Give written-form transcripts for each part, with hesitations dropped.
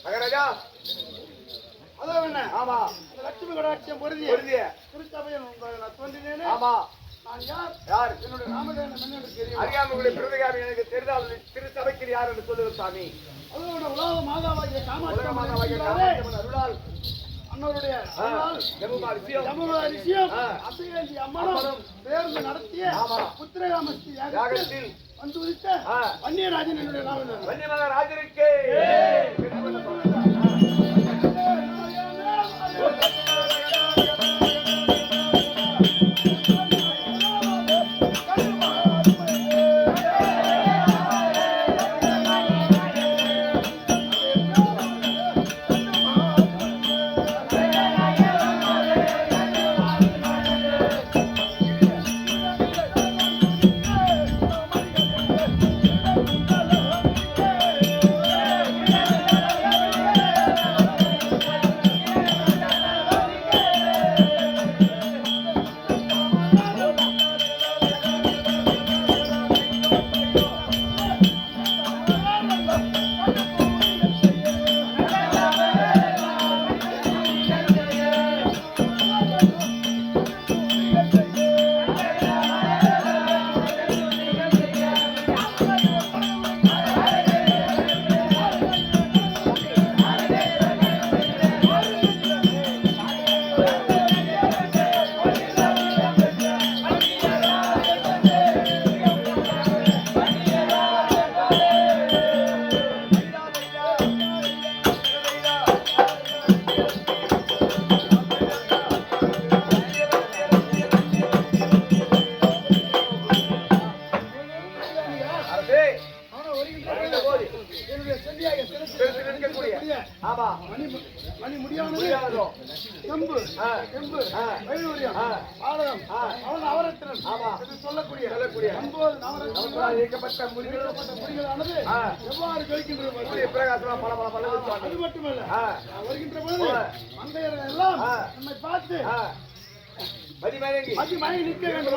மகாராஜா அதான் என்ன? ஆமா. இந்த லட்சுமி கடாட்சியம் பொருதிய திருச்சபையில் நான் தோன்றினேனே. ஆமா. நான் யார்? யார்? என்னுடைய நாமதேவன் என்னன்னு தெரியும். அறியாமலுடைய பிரதிகாரம் எனக்கு தெரிந்தால் திருச்சபைக்கு யார் என்று சொல்லுவது சாமி. அதோட உலக மாதாவாகிய காமாட்சி அருளால் அன்னருடைய விஷயம் அசைவேந்தி அம்மனும் சேர்ந்து நடத்திய புத்திரகாமஸ்தி யாகத்தில் வந்து உதித்த வன்னியராஜன் என்னுடைய நாமதேவன். வன்னியமக ராஜனுக்கு எவ்வாறு கழிக்கின்றது பிரகாசம் பல பல பல அது மட்டுமல்ல வருகின்ற பொழுது மங்கையர்கள் எல்லாம் நம்மை பார்த்து மதிமயங்கி நிற்க வேண்டும்.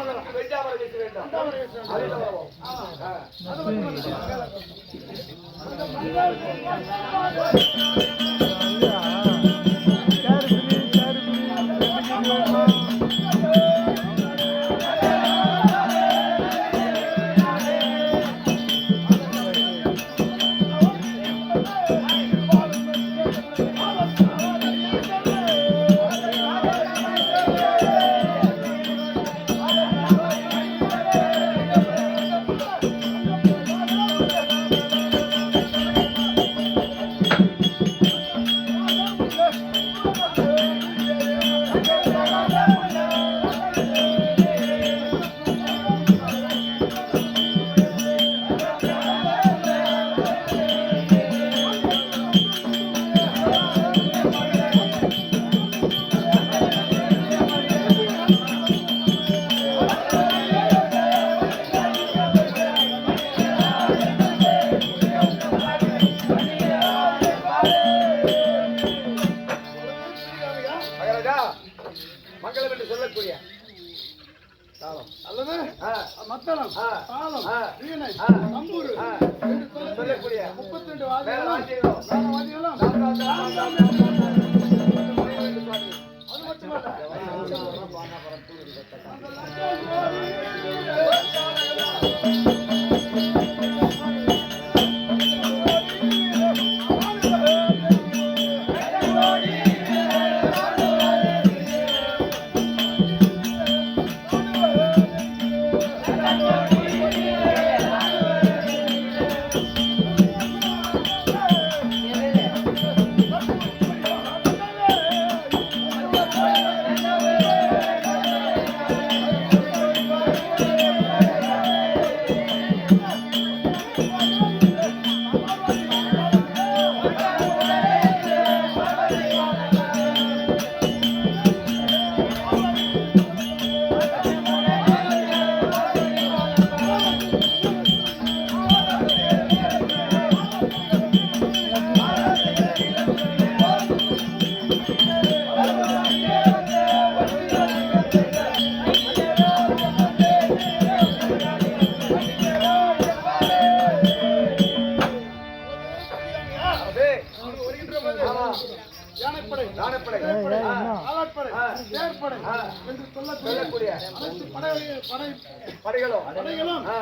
சொல்லக்கூடிய 32 வாதிகளும் அது மட்டுமல்ல யானைப்படை, யானைப்படை, குதிரைப்படை, ஆ. காலாட்படை, தேர்ப்படை என்று சொல்லக்கூடிய அனைத்து படைகளும் படைகளும் ஆ.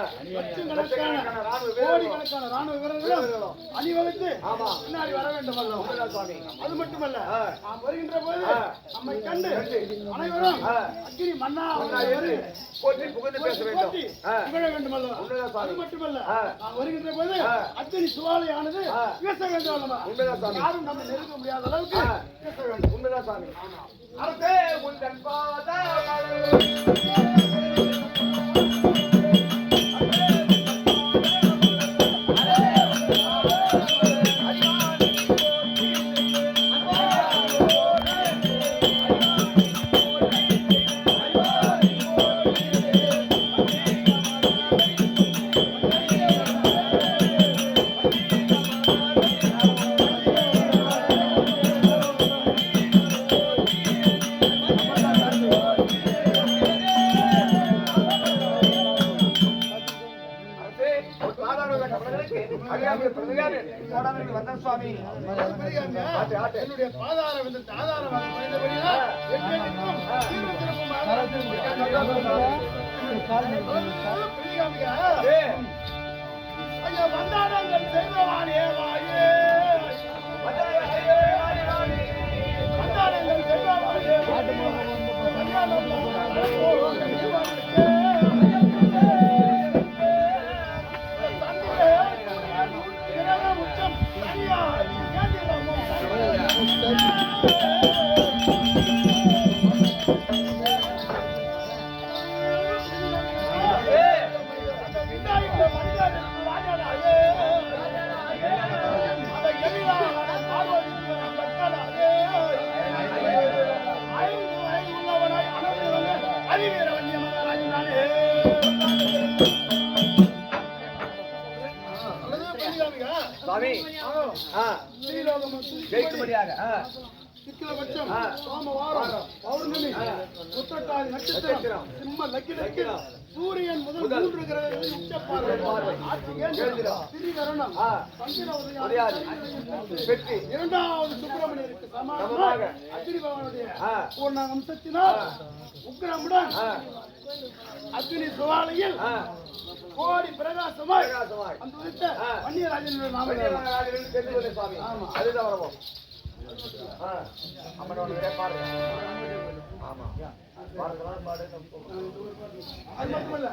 லட்சக்கணக்கான ராணுவ வீரர்களும் கோடிக்கணக்கான ராணுவ வீரர்களும் அணிவகுத்து ஆமா. பின்னாடி வர வேண்டும் அல்லவா? உண்மைதான் சுவாமி. அது மட்டுமல்ல, ஆ. நாம் வருகின்ற போது ஆ. நம்மை கண்டு அனைவரும் ஆ. அக்கினி மன்னா ஏறி போற்றி புகழ்ந்து பேச வேண்டும். போற்றி ஆ. புகழ வேண்டும் அல்லவா? உண்மைதான் சுவாமி. அது மட்டுமல்ல, ஆ. நாம் வருகின்ற போது ஆ. அக்கினி சுவாலையானது ஆ. வீச வேண்டும் அல்லவா? உண்மைதான் சுவாமி. யாரும் நம்ம நெருங்க முடியாத அளவுக்கு ஆ. வீச வேண்டும். உண்மைதான் சுவாமி. அரசே உந்தன் பாதமலர் வந்தன் சுவாமி. ஆட்டு, ஆட்டு. என்னுடைய பாதார வந்து ஆதாரமாக பயந்தபடியால் எங்கெங்கும் தீர்வு திருப்பும் ஆதாரத்தில் பிரியாமியா ஐயா வந்தாடங்கள் செல்வவானே வாயே வந்தாடங்கள் செல்வவானே உச்சம் சுவாமி. ஆ. ஜெயிக்கும்படியாக. ஆ. சித்திரபட்சம், சோமவாரம், பௌர்ணமி, உத்திரட்டாதி நட்சத்திரம், சிம்ம லக்கினம், சூரியன் முதல் 3 கிரகங்களின் உச்சப்பார்வை, ஆட்சி கேந்திரம், திரிகரணம், சந்திர உதயம், வெற்றி. இரண்டாவது சுப்பிரமணியருக்கு சமமாக சமானமாக அக்னி பகவானுடைய பூர்ண அம்சத்தினால் உக்கிரமுடன் அக்னி சுவாலையில் கோடி பிரகாசமாய் அந்த உதித்த வன்னியராஜனுடைய நாமம். சுவாமி. அதுதான் வரவும். அம்மனோட பாருங்க. ஆமா. அது மட்டுமல்ல,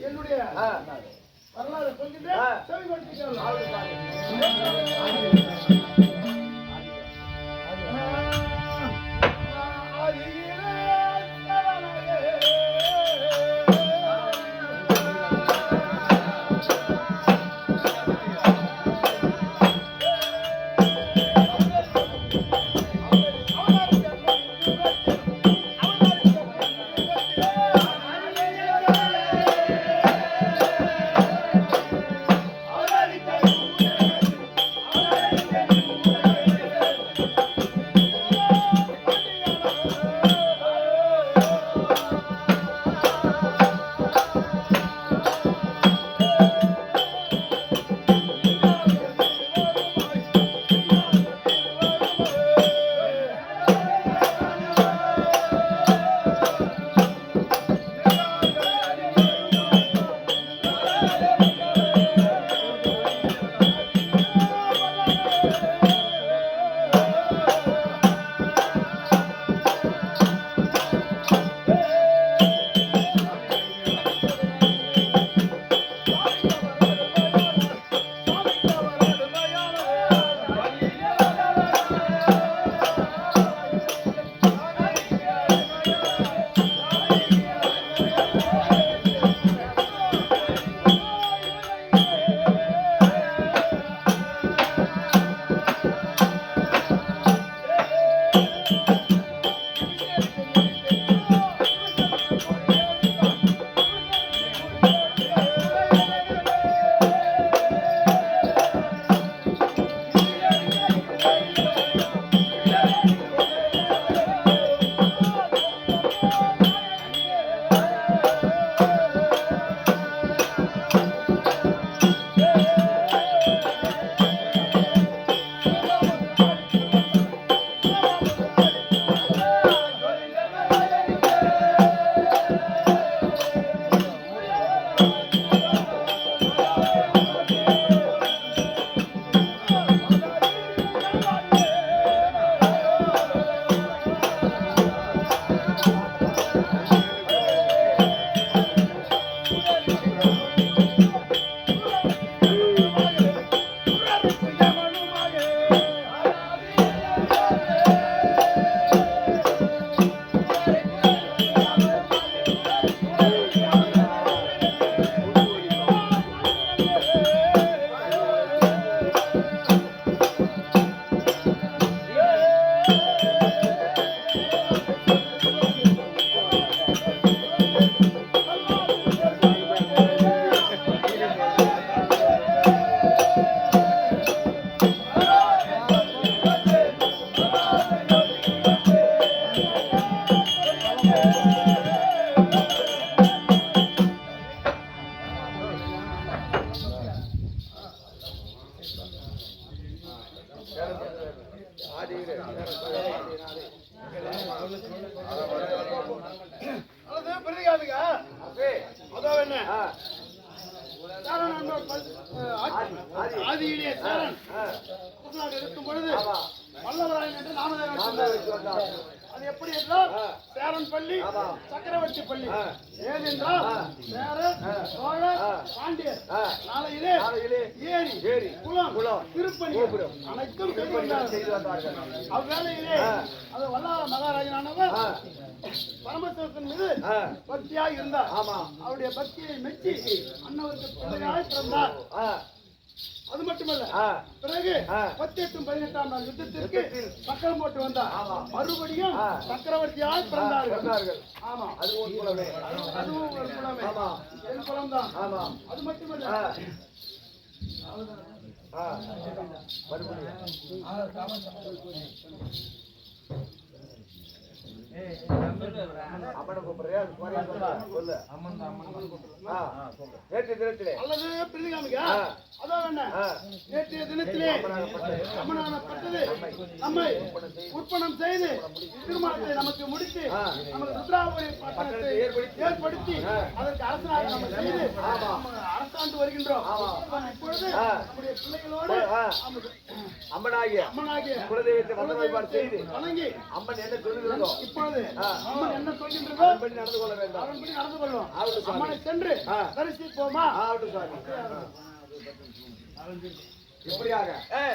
என்னுடைய வரலாறு சொல்கின்றேன், செவிமடுத்துங்கள். அது பிரதிகாமிக அதான் என்ன ஆதியிலே சேரன் இருக்கும் பொழுது வல்லவராயன் என்று நாமதேவன். அது எப்படி என்றால் சேரன் பள்ளி சக்கரவர்த்தி பள்ளி. ஏனென்றால் சேரன் சோழர் பாண்டியர் நாளையிலே ஏரி குளம் திருப்பணி அனைத்தும் செய்து வந்தார்கள். அவ்வேளையிலே அது வல்லார மகாராஜனானவர் பரமசிவத்தின் மீது பக்தியாய் இருந்தார். அவருடைய பக்தியை மெச்சி அன்னவருக்கு பிள்ளையாய் பிறந்தார். அது மட்டுமல்ல, பிறகு 18 நாள் யுத்தத்திற்கு பக்கம் போட்டு வந்தார். மறுபடியும் சக்கரவர்த்தியாய் பிறந்தார்கள். ஆமா, அதுவும் ஒரு குலமே. என் குலம்தான். அது மட்டுமல்ல, அல்லது பிரிதிகாமிக அதான் என்ன நேற்றைய தினத்திலே அம்மனானப்பட்டது நம்மை உற்பணம் செய்து திருமணத்தை நமக்கு முடித்து நமக்கு ருத்ராபுரி பட்டணத்தை ஏற்படுத்தி அதற்கு அரசனாக நம்ம செய்து அரசாண்டு வருகின்றோம். இப்பொழுது நம்முடைய பிள்ளைகளோடு அம்மனாகிய குலதெய்வத்தை வழிபாடு செய்து வணங்கி அம்மன் என்ன சொல்லுகிறதோ இப்பொழுது அம்மன் என்ன சொல்கின்றதோ அதன்படி நடந்து கொள்ள வேண்டும். அதன்படி நடந்து கொள்வோம். அம்மனை சென்று தரிசிப்போமா? இப்படியாக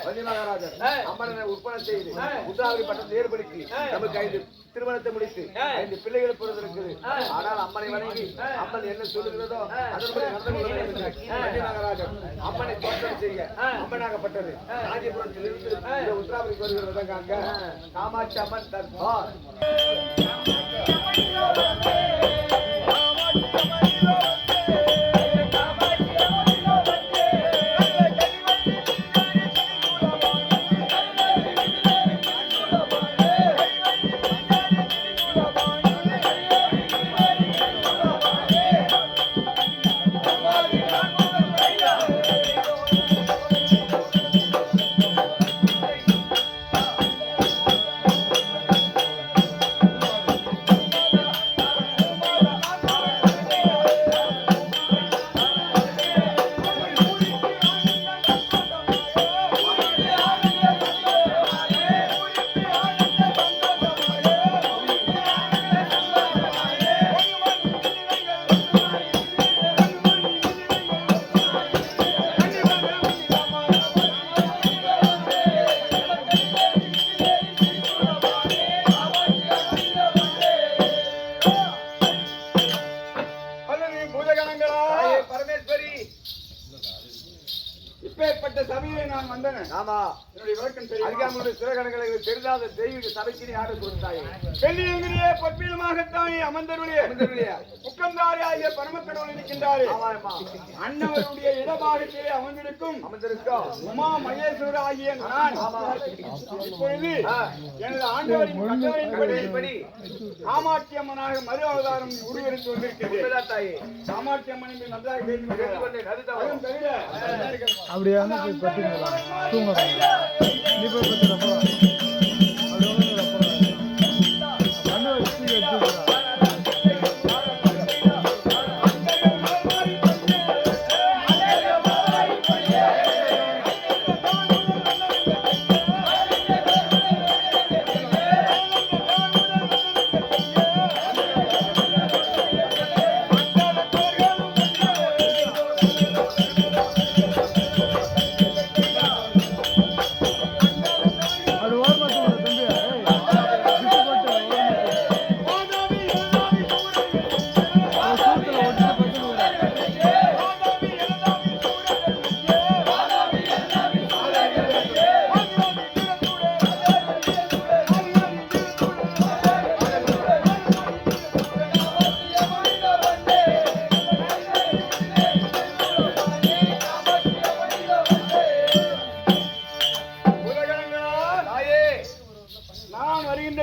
வள்ளி மகாராஜர் அம்மனை உற்பத்தி செய்து உத்ராவதி பட்டத்தை ஏற்படுத்தி நமக்கு 5 திருமணத்தை முடித்து 5 பிள்ளைகள் பிறந்திருக்குது. ஆனால் அம்மனை வணங்கி அம்மன் என்ன சொல்லுகிறதோ அதன்படி நடந்து கொள்ள வேண்டும். வள்ளி மகாராஜர் அம்மனை தோற்றம் செய்ய அம்மனாகப்பட்டது காஞ்சிபுரத்தில் இருந்து உத்ராவதிக்கு வருகிறது. அங்க காமாட்சி அம்மன் தர்பார். இப்பேற்பட்ட சபையை நான் வந்தேன். ஆமா, என்னுடைய விளக்கம் தெரியாமல் சிறகணங்களை தெரியாத தெய்வீக சபைக்கு ஆர்டர் கொடுத்தாயே. வெள்ளியங்கிரியே பொற்பிலுமாகத்தானே அமர்ந்தருடைய முக்கந்தாரியாகிய பரமக்கடவுள் இருக்கின்றாரே. அன்னவருடைய இடபாகத்திலே அமர்ந்திருக்கும் உமா மகேஸ்வர ஆகிய நான் இப்பொழுது எனது ஆண்டவரின் கட்டளையின்படி காமாட்சி அம்மனாக மறு அவதாரம் உருவெடுத்து வந்திருக்கிறது. காமாட்சி அம்மனை நன்றாக கேட்டுக்கொண்டேன். அப்படியே போய் பத்துங்களா தூங்குறீங்க நீ போய் பத்துறப்போ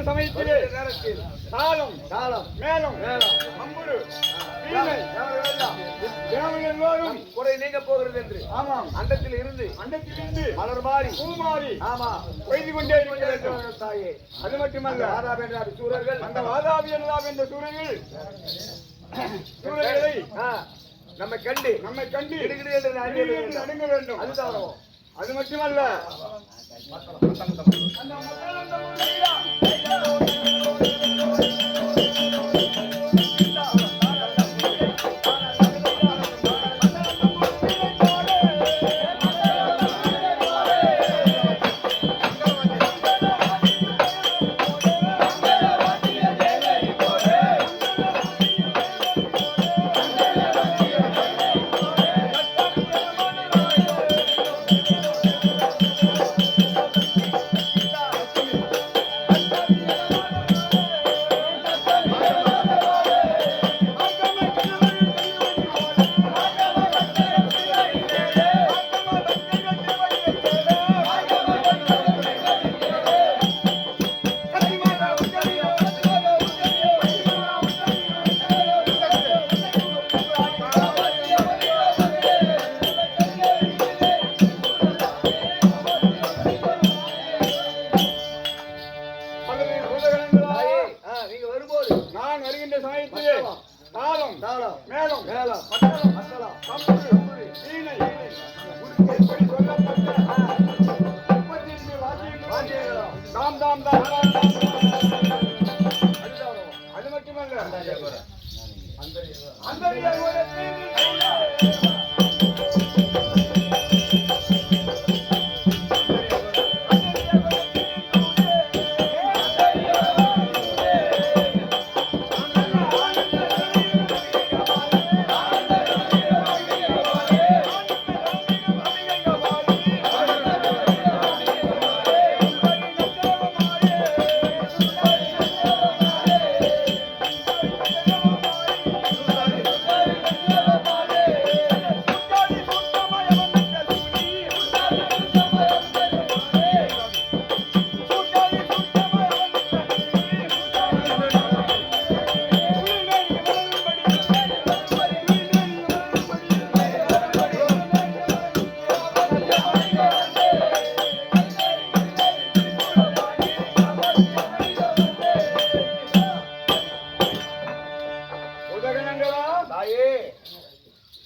சமயத்திலே காலம் மேலும் அம்புரு எல்லோரும் குறை நீங்க போகிறது என்று ஆமாம் அண்டத்தில் இருந்து மலர் மாறி பூ மாறி ஆமா கொய்து கொண்டே இருக்கிறது தாயே. அது மட்டுமல்ல வாதாபி என்ற சூரர்கள் அந்த வாதாபி எல்லாம் என்ற சூழலில் சூழலை நம்மை கண்டு இடுகிடு என்று நடுங்க வேண்டும். அதுதான் அது மட்டுமல்ல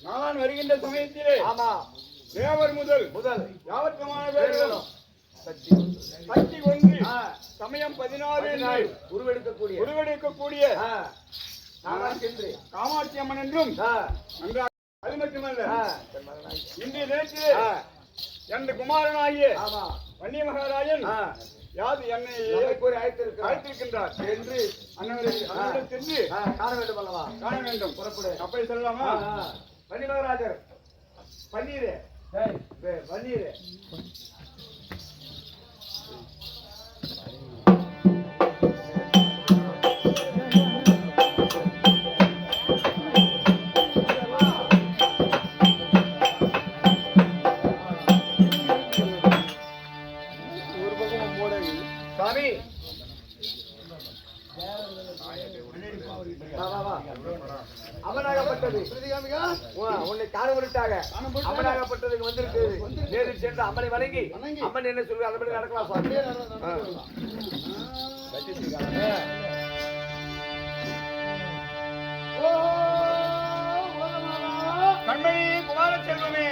நான் வருகின்ற சமயத்திலே தேவர் முதல் யாவற்றமான பேர்களும் சக்தி ஒன்று சமயம் 16 உருவெடுக்கக்கூடிய காமாட்சி அம்மன் என்றும் நன்றாக. அது மட்டுமல்ல இன்றைய தினத்திலே என் குமாரனாகிய வன்னிய மகாராஜன் யாது என்னை அழைத்திருக்கின்றார் என்று அண்ணவரை சென்று காண வேண்டும் அல்லவா? காண வேண்டும். புறப்படு. அப்படி சொல்லலாமா? வன்னி மகாராஜர் பன்னீரே பன்னீரே சாமி அமனாகப்பட்டது உன்னை காண விட்டாக அமனாகப்பட்டதுக்கு வந்திருக்கிறது. நேரில் சென்று அம்மனை வணங்கி அம்மன் என்ன சொல்லி அதன்படி நடக்கலாம் சுவாமி. கண்மணி குமார செல்வமே,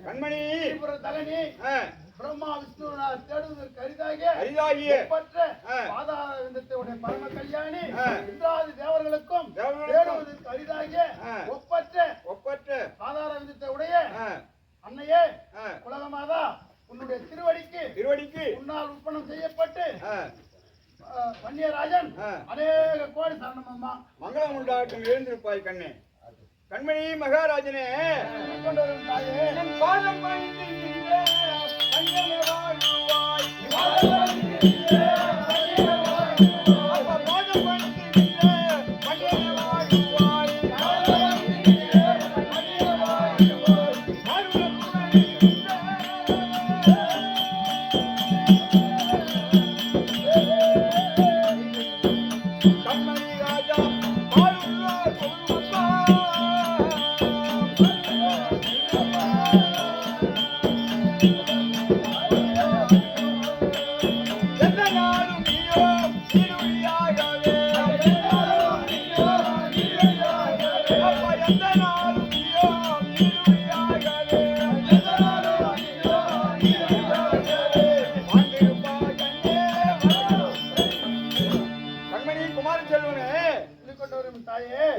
கண்மணி தலைனி பிரம்மா விஷ்ணு தேடுவதற்கு அரிதாகிய பாதாரவிந்தத்தை பரம கல்யாணி இந்திராதி தேவர்களுக்கும் தேடுவதற்கு அரிதாகிய ஒப்பற்ற பாதாரவிந்தத்தை உடைய அன்னையே உலகமாதா உன்னுடைய திருவடிக்கு உன்னால் உற்பணம் செய்யப்பட்டு வன்னியராஜன் அநேக கோடி சரணமம்மா மங்களம் உண்டாட்டும் எழுந்திருப்பாய் கண்ணே. கண்மணி மகாராஜனே பாதம்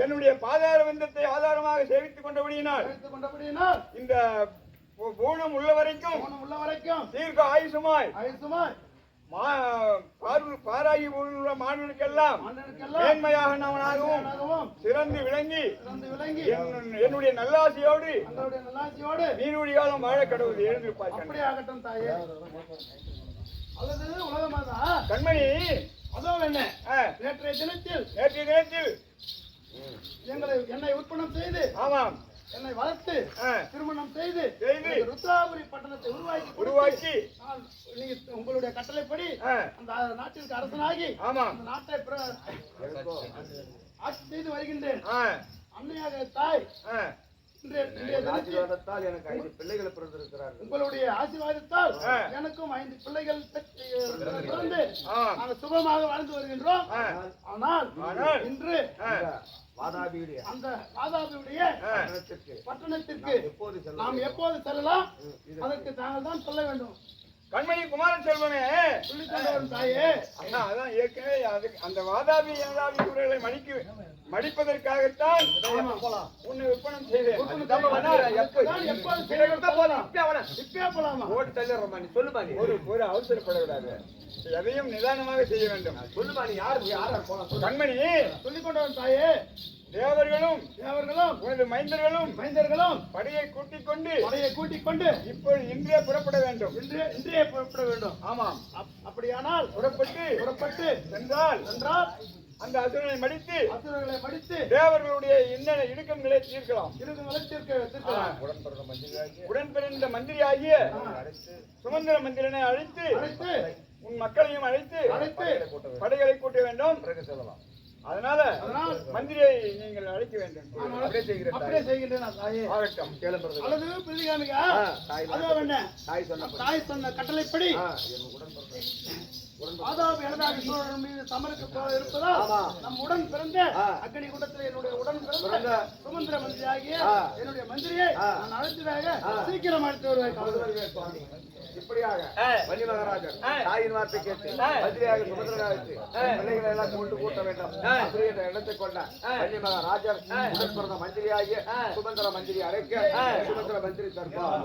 என்னுடைய பாதார விந்தத்தை ஆதாரமாக சேவித்துக் கொண்டபடியினால் இந்த ஊனம் உள்ள வரைக்கும் தீர்க்க ஆயுசுமாய் பாராகி உள்ள மாணவனுக்கெல்லாம் மேன்மையாக நாமனாகவும் சிறந்து விளங்கி என்னுடைய நல்லாசியோடு நீருடைய காலம் வாழ கடவுள் எழுந்திருப்பாய். அப்படியாகட்டும் தாயே. அல்லது உலகமாதா கண்மணி அதோ என்ன நேற்றைய தினத்தில் என்னை உற்பணம் செய்து ஆமாம் என்னை வளர்த்து திருமணம் செய்து ருத்ராபுரி பட்டணத்தை உருவாக்கி நீங்க உங்களுடைய கட்டளைப்படி அந்த நாட்டிற்கு அரசனாகி அந்த நாட்டை ஆட்சி செய்து வருகின்றேன். அன்னையாக தாய் ஆசீர்வாதத்தால் எனக்கு 5 பிள்ளைகள் பிறந்திருக்கிறார்கள். உங்களுடைய ஆசீர்வாதத்தால் எனக்கும் 5 பிள்ளைகள் பிறந்து நாங்கள் சுகமாக வாழ்ந்து வருகின்றோம். ஆனால் இன்று அந்த வாதாபியுடைய பட்டணத்திற்கு நாம் எப்போது செல்லலாம் அதற்கு தாங்கள் தான் சொல்ல வேண்டும். கண்மணி குமாரன் செல்வனே சொல்லித் தந்தவன் தாயே. அதான் ஏற்கனவே அந்த வாதாபி மணிக்கு மடிப்பதற்காகத்தான் உன்னை விற்பனம் செய்தேன். ஒரு அவசரப்படக்கூடாது, எதையும் நிதானமாக செய்ய வேண்டும். கண்மணி சொல்லிக் கொண்டவன் தாயே, தேவர்களும் உனது மைந்தர்களும் படையை கூட்டிக் கொண்டு இப்பொழுது இன்றே புறப்பட வேண்டும். இன்றே புறப்பட வேண்டும். ஆமாம். அப்படியானால் புறப்பட்டு சென்றால் அந்த அசுரனை மடித்து தேவர்களுடைய என்னென்ன இடுக்கங்களை தீர்க்கலாம். உடன் பிறந்த மந்திரியாகிய சுமந்திர மந்திரனை அழைத்து உன் மக்களையும் அழைத்து படைகளை கூட்ட வேண்டும். அதனால மந்திரியை நீங்கள் அழைக்க வேண்டும். அப்படியே செய்கின்றேன். தாய் சொன்ன கட்டளைப்படி மீது சமருக்கு இருப்பதால் நம் உடன் பிறந்த அக்னி கூட்டத்தில் என்னுடைய உடன் பிறந்த சுமந்திர மந்திரி ஆகிய என்னுடைய மந்திரியை நான் அழைத்ததாக சீக்கிரம் அழைத்து வருவேன். இப்படியாக வள்ளி மகாராஜர் தாயின் வார்த்தை கேட்டு மந்திரியாக சுமந்திரனை அழைத்து பிள்ளைகளை எல்லாம் கொண்டு கூட்ட வேண்டும் அப்படி என்ற இடத்தை கொண்ட வள்ளி மகாராஜர் உடன் பிறந்த மந்திரியாகிய சுமந்திர மந்திரி அழைக்க சுமந்திர மந்திரி தர்பார்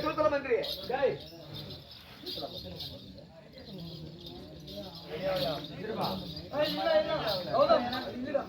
சுமந்திர மந்திரி இல்ல